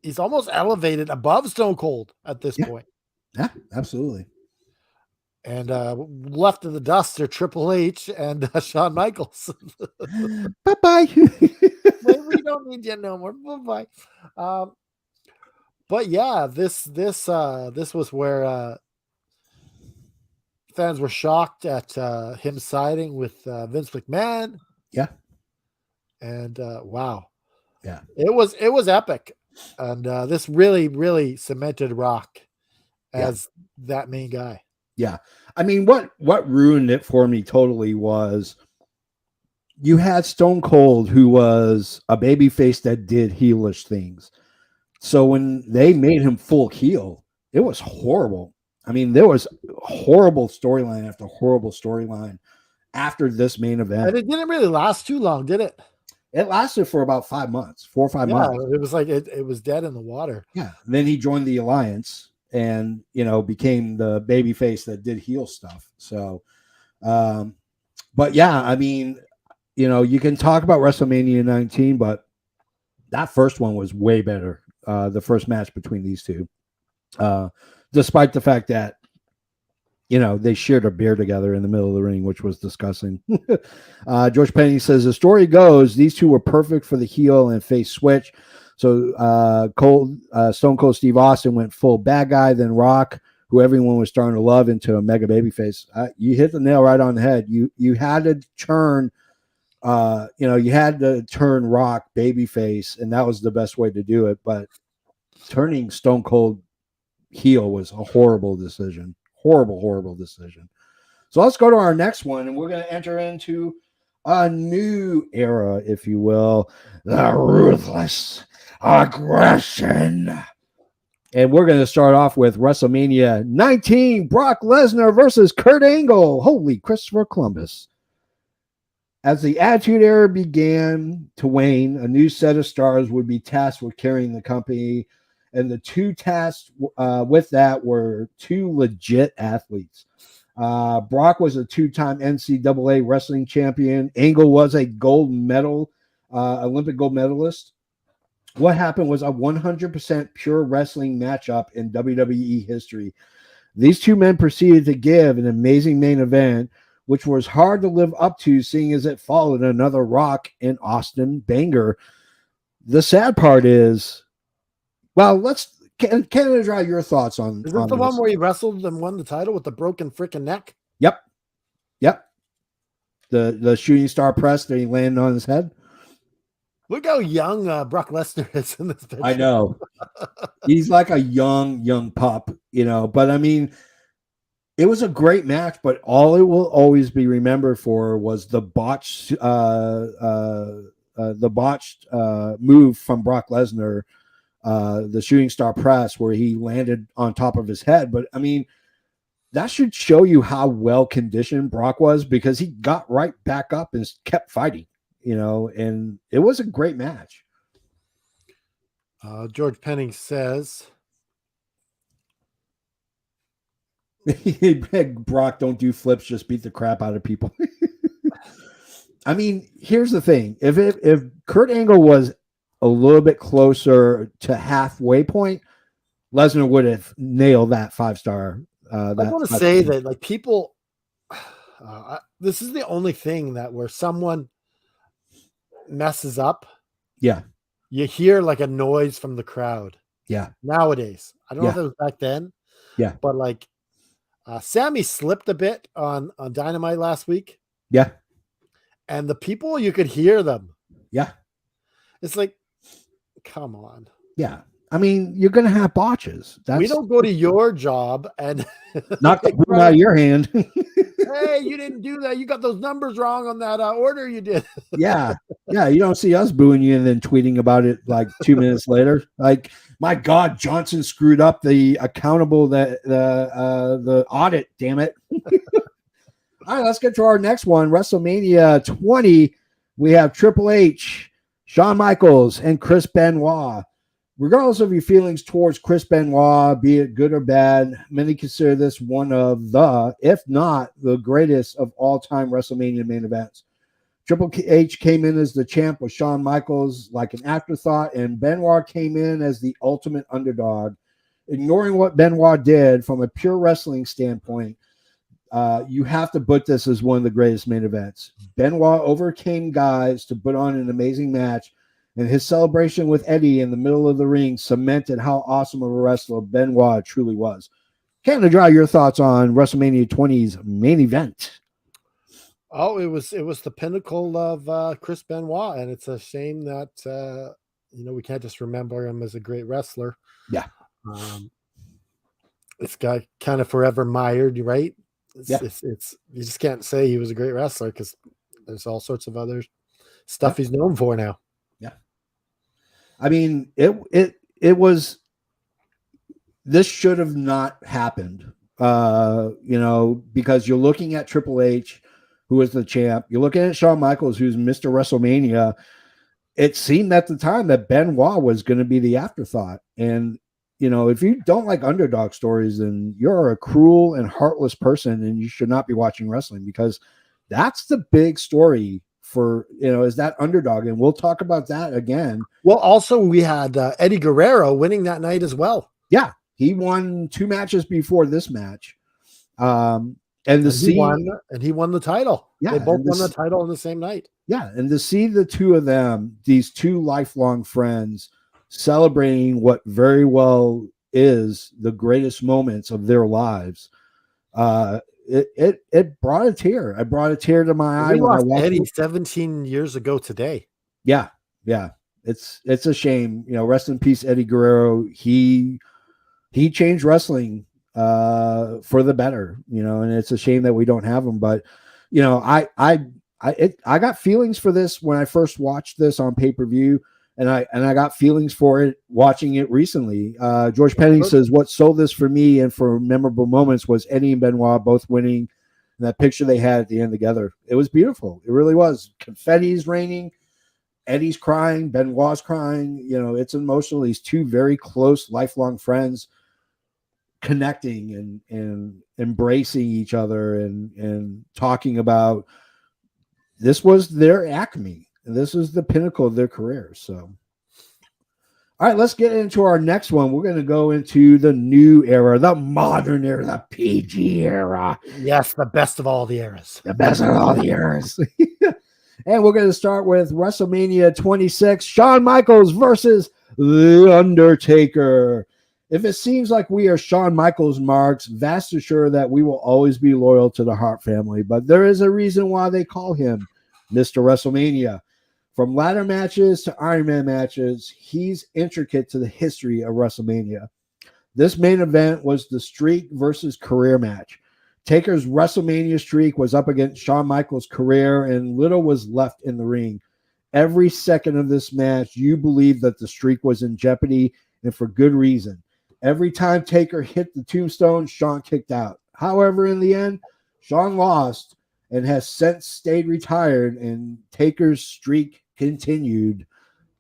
he's almost elevated above Stone Cold at this point. Yeah, absolutely. And left in the dust are Triple H and Shawn Michaels. Bye-bye. We don't need you no more. Bye-bye. But yeah, this was where fans were shocked at him siding with Vince McMahon. Yeah. And wow. Yeah. It was epic. And this really, really cemented Rock as that main guy. Yeah. I mean, what ruined it for me totally was you had Stone Cold, who was a babyface that did heelish things. So when they made him full heel, it was horrible. I mean, there was horrible storyline after horrible storyline after this main event. And it didn't really last too long, did it? It lasted for about 5 months, 4 or 5 months. It was like it was dead in the water. Yeah. Then he joined the Alliance and, became the babyface that did heel stuff. So, but yeah, I mean, you can talk about WrestleMania 19, but that first one was way better. The first match between these two, despite the fact that, they shared a beer together in the middle of the ring, which was disgusting. George Penny says, the story goes, these two were perfect for the heel and face switch. So Stone Cold Steve Austin went full bad guy, then Rock, who everyone was starting to love, into a mega babyface. You hit the nail right on the head. You had to turn, you had to turn Rock babyface, and that was the best way to do it. But turning Stone Cold heel was a horrible decision. Horrible decision. So let's go to our next one, and we're going to enter into a new era, if you will, the ruthless aggression. And we're going to start off with WrestleMania 19, Brock Lesnar versus Kurt Angle. Holy Christopher Columbus. As the Attitude Era began to wane, a new set of stars would be tasked with carrying the company. And the two tasked with that were two legit athletes. Brock was a two-time NCAA wrestling champion. Angle was a gold medal, Olympic gold medalist. What happened was a 100% pure wrestling matchup in WWE history. These two men proceeded to give an amazing main event, which was hard to live up to, seeing as it followed another Rock and Austin banger. The sad part is, well, Canada Dry, your thoughts on Is this the one where he wrestled and won the title with the broken freaking neck? Yep. The shooting star press that he landed on his head. Look how young Brock Lesnar is in this picture. I know. He's like a young pup, but I mean, it was a great match, but all it will always be remembered for was the botched move from Brock Lesnar, the shooting star press, where he landed on top of his head. But I mean, that should show you how well conditioned Brock was, because he got right back up and kept fighting, and it was a great match. George Penning says, Brock, don't do flips, just beat the crap out of people. I mean, here's the thing. If Kurt Angle was a little bit closer to halfway point, Lesnar would have nailed that 5-star. I want to say that, like, people, this is the only thing that where someone messes up, you hear like a noise from the crowd. Nowadays, I don't know if it was back then. But like, Sammy slipped a bit on Dynamite last week. And the people, you could hear them. It's like, come on. I mean, you're going to have botches. We don't go to your job and knock the boot out of your hand. Hey, you didn't do that. You got those numbers wrong on that order you did. Yeah. You don't see us booing you and then tweeting about it like 2 minutes later. Like, my God, Johnson screwed up the audit. Damn it. All right, let's get to our next one. WrestleMania 20. We have Triple H, Shawn Michaels, and Chris Benoit. Regardless of your feelings towards Chris Benoit, be it good or bad, many consider this one of the, if not the greatest of all-time WrestleMania main events. Triple H came in as the champ with Shawn Michaels like an afterthought, and Benoit came in as the ultimate underdog. Ignoring what Benoit did from a pure wrestling standpoint, you have to put this as one of the greatest main events. Benoit overcame guys to put on an amazing match, and his celebration with Eddie in the middle of the ring cemented how awesome of a wrestler Benoit truly was. Canada Dry, your thoughts on WrestleMania 20's main event? Oh, it was the pinnacle of Chris Benoit, and it's a shame that we can't just remember him as a great wrestler. Yeah. This guy kind of forever mired, right? It's you just can't say he was a great wrestler because there's all sorts of other stuff he's known for now. Yeah. I mean, it was, this should have not happened. Because you're looking at Triple H, who was the champ. You're looking at Shawn Michaels, who's Mr. WrestleMania. It seemed at the time that Benoit was going to be the afterthought. And, if you don't like underdog stories, then you're a cruel and heartless person, and you should not be watching wrestling, because that's the big story for, is that underdog. And we'll talk about that again. Well, also we had Eddie Guerrero winning that night as well. Yeah. He won 2 matches before this match. He won the title. Yeah, they both won the title on the same night. Yeah, and to see the two of them, these two lifelong friends, celebrating what very well is the greatest moments of their lives, it brought a tear. I brought a tear to my eye when I watched Eddie 17 years ago today. Yeah. It's a shame. Rest in peace, Eddie Guerrero. He changed wrestling for the better, and it's a shame that we don't have him. But I got feelings for this when I first watched this on pay-per-view, and I got feelings for it watching it recently. George Penning says what sold this for me and for memorable moments was Eddie and Benoit both winning, and that picture they had at the end together. It was beautiful. It really was. Confetti's raining. Eddie's crying. Benoit's crying. It's emotional. These two very close, lifelong friends connecting and embracing each other and talking about, this was their acme. This is the pinnacle of their careers. So, all right, let's get into our next one. We're going to go into the new era, the modern era, the PG era. Yes, the best of all the eras. The best of all the eras. And we're going to start with WrestleMania 26, Shawn Michaels versus The Undertaker. If it seems like we are Shawn Michaels marks, vast assured that we will always be loyal to the Hart family. But there is a reason why they call him Mr. WrestleMania. From ladder matches to Iron Man matches, he's intricate to the history of WrestleMania. This main event was the streak versus career match. Taker's WrestleMania streak was up against Shawn Michaels' career, and little was left in the ring. Every second of this match, you believed that the streak was in jeopardy, and for good reason. Every time Taker hit the tombstone, Shawn kicked out. However, in the end, Shawn lost and has since stayed retired, and Taker's streak continued.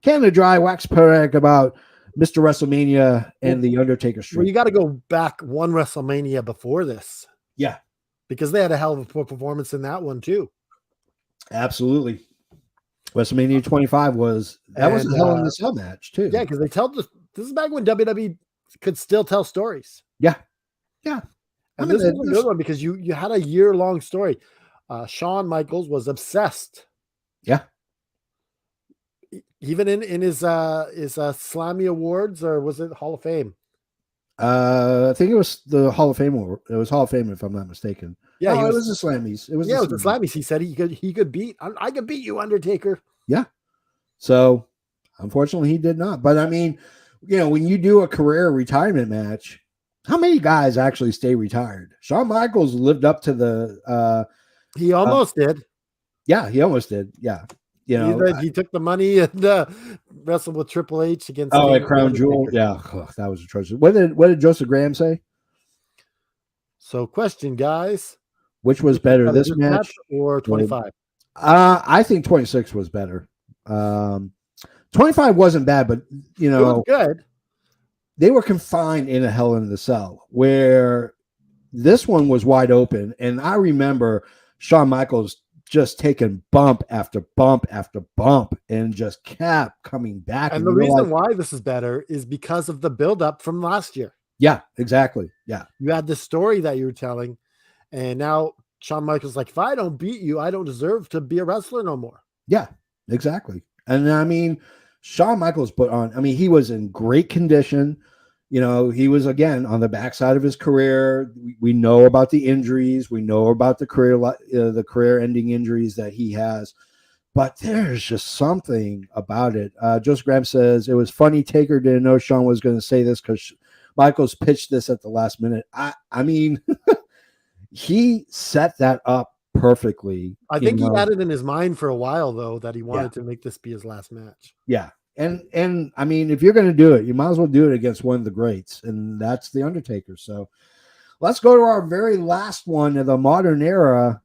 Canada Dry, wax poetic about Mr. WrestleMania and the Undertaker streak. Well, you got to go back one WrestleMania before this. Yeah. Because they had a hell of a performance in that one too. Absolutely. WrestleMania 25 was a Hell in a Cell match too. Yeah, because this is back when WWE could still tell stories. Yeah. And this was a good one because you had a year-long story. Shawn Michaels was obsessed. Yeah. Even in his Slammy Awards, or was it Hall of Fame? I think it was the Hall of Fame. It was Hall of Fame, if I'm not mistaken. Yeah, it was the Slammies. It was the Slammies. He said he could beat. I could beat you, Undertaker. Yeah. So, unfortunately, he did not. But I mean, when you do a career retirement match, how many guys actually stay retired? Shawn Michaels lived up to the. He almost did. Yeah, he almost did. Yeah. He took the money and wrestled with Triple H against. Oh, at Crown Jewel. Yeah, that was atrocious. What did Joseph Graham say? So, question, guys. Which was better, this match or 25? I think 26 was better. 25 wasn't bad, but it was good. They were confined in a Hell in the Cell, where this one was wide open. And I remember Shawn Michaels just taking bump after bump after bump and just kept coming back. And the reason why this is better is because of the buildup from last year. Yeah, exactly. Yeah. You had the story that you were telling, and now Shawn Michaels like, if I don't beat you, I don't deserve to be a wrestler no more. Yeah, exactly. And I mean, Shawn Michaels he was in great condition. You know, he was, again, on the backside of his career. We know about the injuries. We know about the career-ending injuries that he has. But there's just something about it. Joseph Graham says, it was funny Taker didn't know Shawn was going to say this because Michaels pitched this at the last minute. I mean, he set that up perfectly. I think he had it in his mind for a while, though, that he wanted to make this be his last match. Yeah. And I mean, if you're going to do it, you might as well do it against one of the greats, and that's The Undertaker. So let's go to our very last one of the modern era.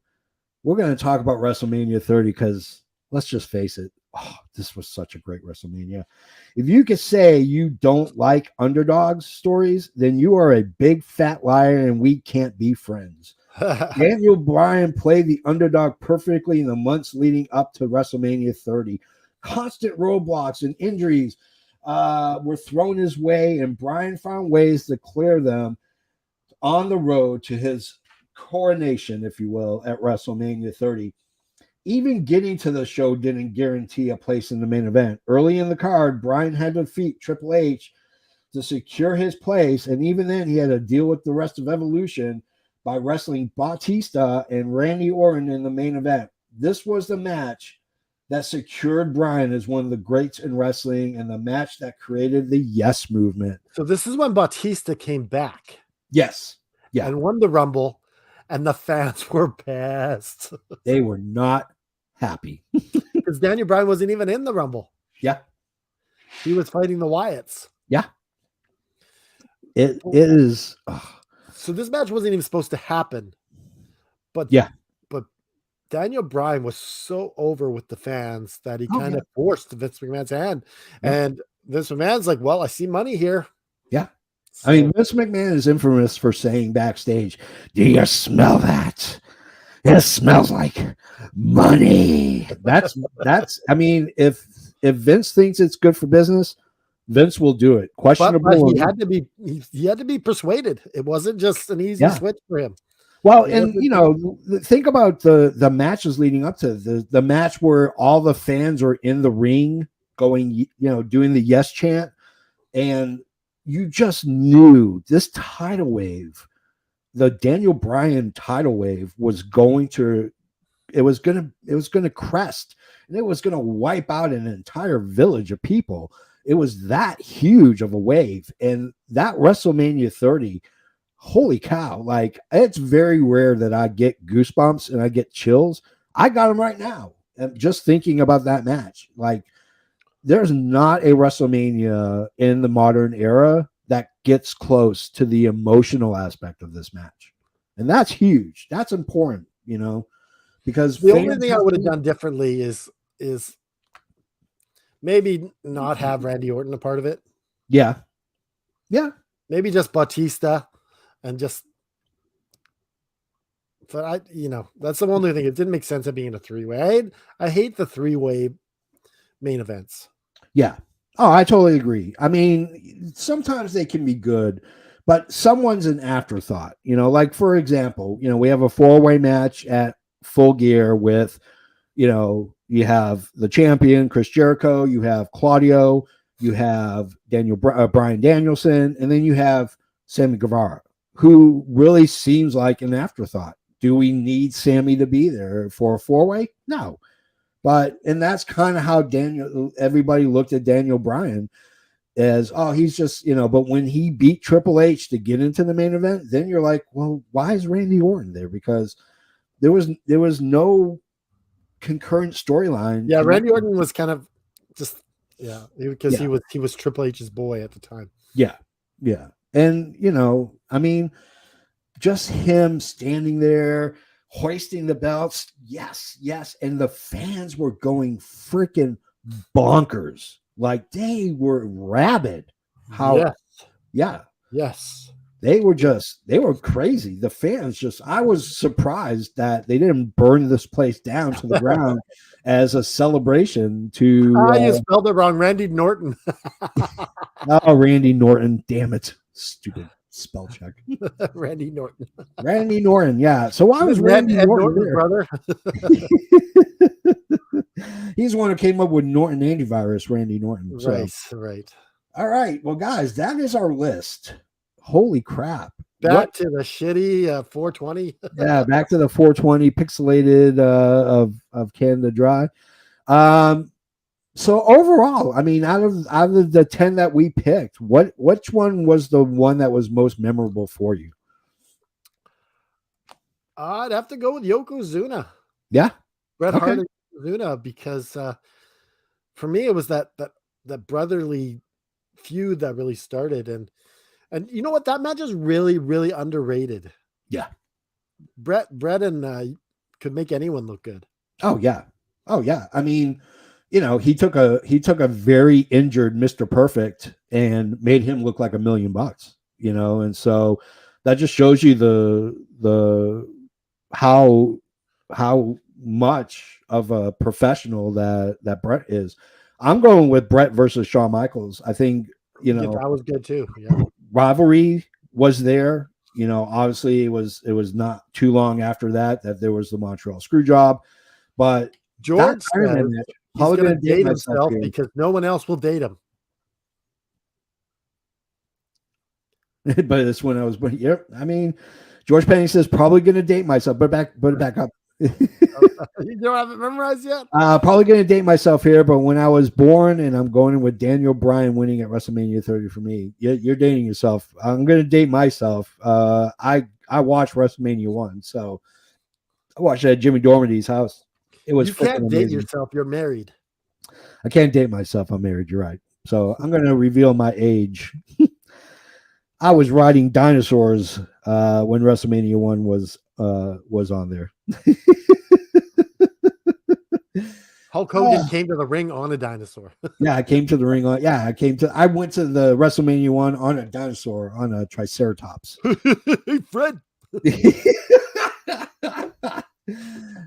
We're going to talk about WrestleMania 30 because let's just face it. Oh, this was such a great WrestleMania. If you could say you don't like underdog stories, then you are a big fat liar and we can't be friends. Daniel Bryan played the underdog perfectly in the months leading up to WrestleMania 30. Constant roadblocks and injuries were thrown his way, and Bryan found ways to clear them on the road to his coronation, if you will, at WrestleMania 30. Even getting to the show didn't guarantee a place in the main event. Early in the card, Bryan had to defeat Triple H to secure his place, and even then he had to deal with the rest of Evolution by wrestling Batista and Randy Orton in the main event. This was the match that secured Bryan as one of the greats in wrestling and the match that created the Yes movement. So this is when Batista came back. Yes. Yeah. And won the Rumble, and the fans were pissed. They were not happy. Because Daniel Bryan wasn't even in the Rumble. Yeah. He was fighting the Wyatts. Yeah. It is. So this match wasn't even supposed to happen. But Daniel Bryan was so over with the fans that he kind of forced Vince McMahon's hand. Yeah. And Vince McMahon's like, well, I see money here. Yeah. So, I mean, Vince McMahon is infamous for saying backstage, do you smell that? It smells like money. That's I mean, if Vince thinks it's good for business, Vince will do it. Questionable. But he had to be persuaded. It wasn't just an easy switch for him. Well, and you know, think about the matches leading up to the match where all the fans are in the ring going, you know, doing the yes chant, and you just knew this tidal wave, the Daniel Bryan tidal wave, was going to crest, and it was going to wipe out an entire village of people. It was that huge of a wave, and that WrestleMania 30. Holy cow. Like, it's very rare that I get goosebumps and I get chills. I got them right now. And just thinking about that match, like, there's not a WrestleMania in the modern era that gets close to the emotional aspect of this match. And that's huge. That's important, you know, because the only thing I would have done differently is maybe not have Randy Orton a part of it. Yeah. Yeah. Maybe just Batista. And just, but that's the only thing. It didn't make sense of being a three-way. I hate the three-way main events. Yeah. Oh, I totally agree. I mean, sometimes they can be good, but someone's an afterthought. You know, like, for example, you know, we have a four-way match at Full Gear with, you know, you have the champion, Chris Jericho, you have Claudio, you have Bryan Danielson, and then you have Sammy Guevara, who really seems like an afterthought. Do we need Sammy to be there for a four-way? No. And that's kind of how everybody looked at Daniel Bryan as, oh, he's just, you know, but when he beat Triple H to get into the main event, then you're like, well, why is Randy Orton there? Because there was no concurrent storyline. Yeah, Randy Orton was kind of just, because he was Triple H's boy at the time. Yeah. Yeah. And, you know, I mean, just him standing there, hoisting the belts. Yes, yes. And the fans were going freaking bonkers. Like, they were rabid. Yes. Yeah. Yes. they were crazy. The fans I was surprised that they didn't burn this place down to the ground as a celebration to. You spelled it wrong. Randy Norton. Oh, Randy Norton. Damn it. Stupid spell check. Randy Norton. Randy Norton. Yeah. So why was Randy Norton brother? He's the one who came up with Norton antivirus, Randy Norton. Right. So. Right. All right. Well, guys, that is our list. Holy crap. Back to the shitty 420. Yeah, back to the 420 pixelated of Canada Dry. So overall, I mean, out of the 10 that we picked, which one was the one that was most memorable for you? I'd have to go with Yokozuna. Yeah. Bret Hart and Yokozuna, because for me it was that brotherly feud that really started, and you know what, that match is really, really underrated. Yeah. Bret and could make anyone look good. Oh yeah. I mean, you know, he took a very injured Mr. Perfect and made him look like $1 million, you know, and so that just shows you the how much of a professional that Bret is. I'm going with Bret versus Shawn Michaels. I think, you know, that was good too. Yeah. Rivalry was there. You know, obviously it was not too long after that there was the Montreal Screwjob, but George says he's going to date himself because no one else will date him. But it's when I was, yep. I mean, George Penny says probably going to date myself. Put it back up. You don't have it memorized yet? Probably going to date myself here, but when I was born, and I'm going in with Daniel Bryan winning at WrestleMania 30 for me. You're dating yourself. I'm going to date myself. I watched WrestleMania 1, so I watched it at Jimmy Dormity's house. It was. You can't date yourself. You're married. I can't date myself. I'm married. You're right. So I'm going to reveal my age. I was riding dinosaurs when WrestleMania 1 was on there. Hulk Hogan came to the ring on a dinosaur. Yeah, I came to the ring on. Yeah, I went to the WrestleMania 1 on a dinosaur, on a Triceratops. Hey, Fred.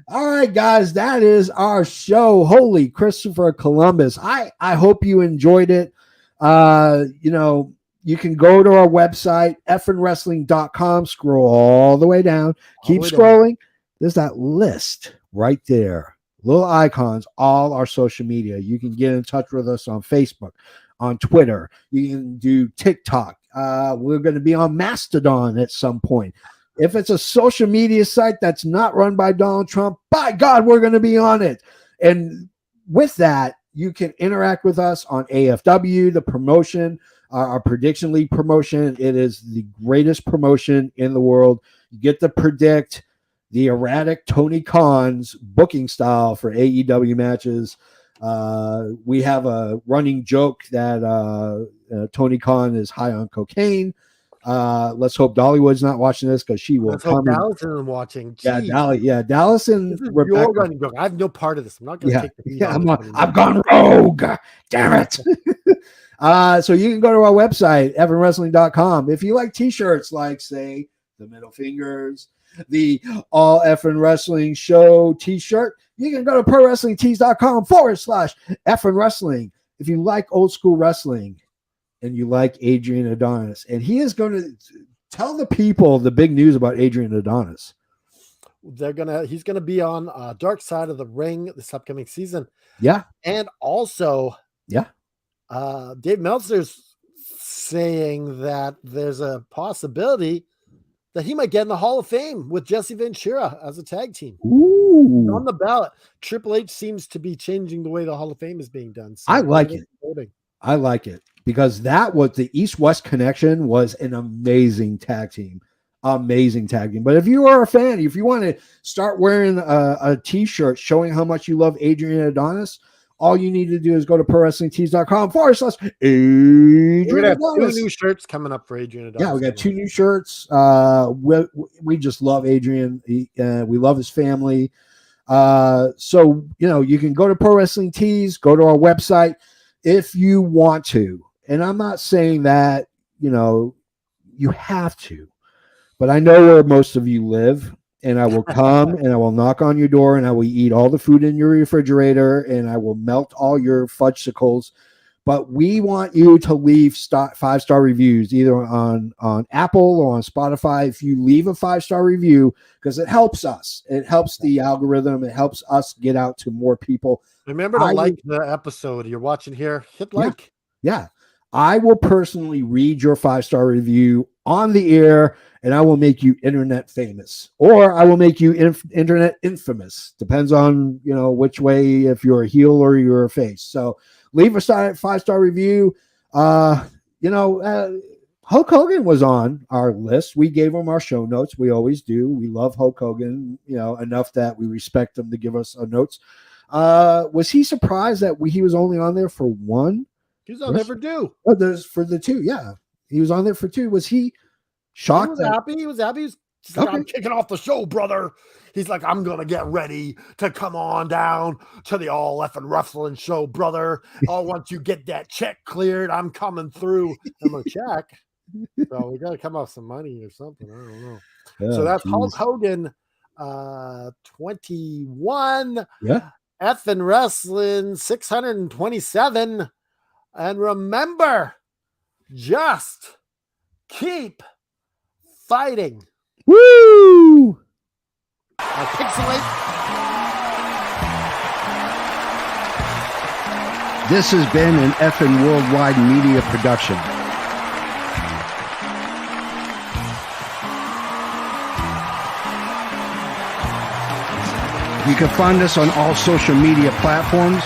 All right, guys, that is our show. Holy Christopher Columbus. I hope you enjoyed it. You know, you can go to our website, effingwrestling.com, scroll all the way down. Keep scrolling. There's that list right there. Little icons, all our social media. You can get in touch with us on Facebook, on Twitter. You can do TikTok. We're going to be on Mastodon at some point. If it's a social media site that's not run by Donald Trump, by God, we're going to be on it. And with that, you can interact with us on AFW, the promotion, our Prediction League promotion. It is the greatest promotion in the world. You get to predict the erratic Tony Khan's booking style for AEW matches. We have a running joke that Tony Khan is high on cocaine. Let's hope Dollywood's not watching this, because she will. Let's hope Dallas isn't watching. Jeez. Yeah, Dallas and Rebecca. Your running joke. I have no part of this. I'm not going to take the heat. I've gone rogue. Damn it. So you can go to our website, effingwrestling.com. If you like t-shirts like, say, the middle fingers, the All Effing Wrestling Show t-shirt, you can go to prowrestlingtees.com/effingwrestling. If you like old school wrestling and you like Adrian Adonis, and he is going to tell the people the big news about Adrian Adonis. He's gonna be on Dark Side of the Ring this upcoming season. Yeah. And also, yeah, Dave Meltzer's saying that there's a possibility that he might get in the Hall of Fame with Jesse Ventura as a tag team. Ooh. On the ballot. Triple H seems to be changing the way the Hall of Fame is being done. So I like it. I like it, because that was the East-West connection was an amazing tag team. Amazing tag team. But if you are a fan, if you want to start wearing a t-shirt showing how much you love Adrian Adonis, all you need to do is go to prowrestlingtees.com/Adrian. We're going to have 2 new shirts coming up for Adrian Adonis. Yeah, we got 2 new shirts. We just love Adrian. We love his family. So, you know, you can go to Pro Wrestling Tees, go to our website if you want to. And I'm not saying that, you know, You have to. But I know where most of you live, and I will come and I will knock on your door and I will eat all the food in your refrigerator and I will melt all your fudgesicles. But we want you to leave 5-star reviews either on Apple or on Spotify. If you leave a 5-star review, because it helps us, it helps the algorithm, it helps us get out to more people. Remember to like the episode you're watching here. Hit like. Yeah. I will personally read your 5-star review on the air, and I will make you internet famous, or I will make you internet infamous. Depends on, which way, if you're a heel or you're a face. So leave a 5-star review. Hulk Hogan was on our list. We gave him our show notes. We always do. We love Hulk Hogan, enough that we respect him to give us our notes. Was he surprised that he was only on there for one? He was on there for two. Oh, there's for the two. Yeah. He was on there for two. Was he shocked? He was happy. He was happy. He's like, I'm kicking off the show, brother. He's like, I'm going to get ready to come on down to the All Effing Wrestling Show, brother. Oh, once you get that check cleared, I'm coming through. I'm going to check. So we got to come off some money or something. I don't know. Yeah, so that's Hulk Hogan, 21. Yeah. Effing Wrestling, 627. And remember, just keep fighting. Woo! Pixelate. This has been an effing worldwide media production. You can find us on all social media platforms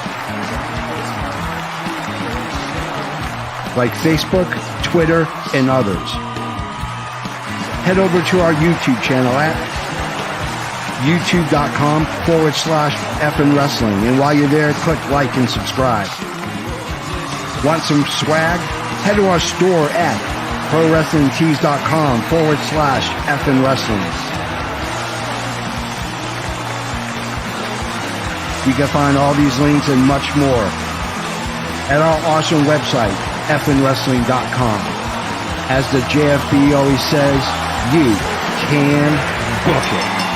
like Facebook, Twitter, and others. Head over to our YouTube channel at youtube.com/effing wrestling. And while you're there, click like and subscribe. Want some swag? Head to our store at prowrestlingtees.com/effing wrestling. You can find all these links and much more at our awesome website, effingwrestling.com. As the JFB always says, you can book it.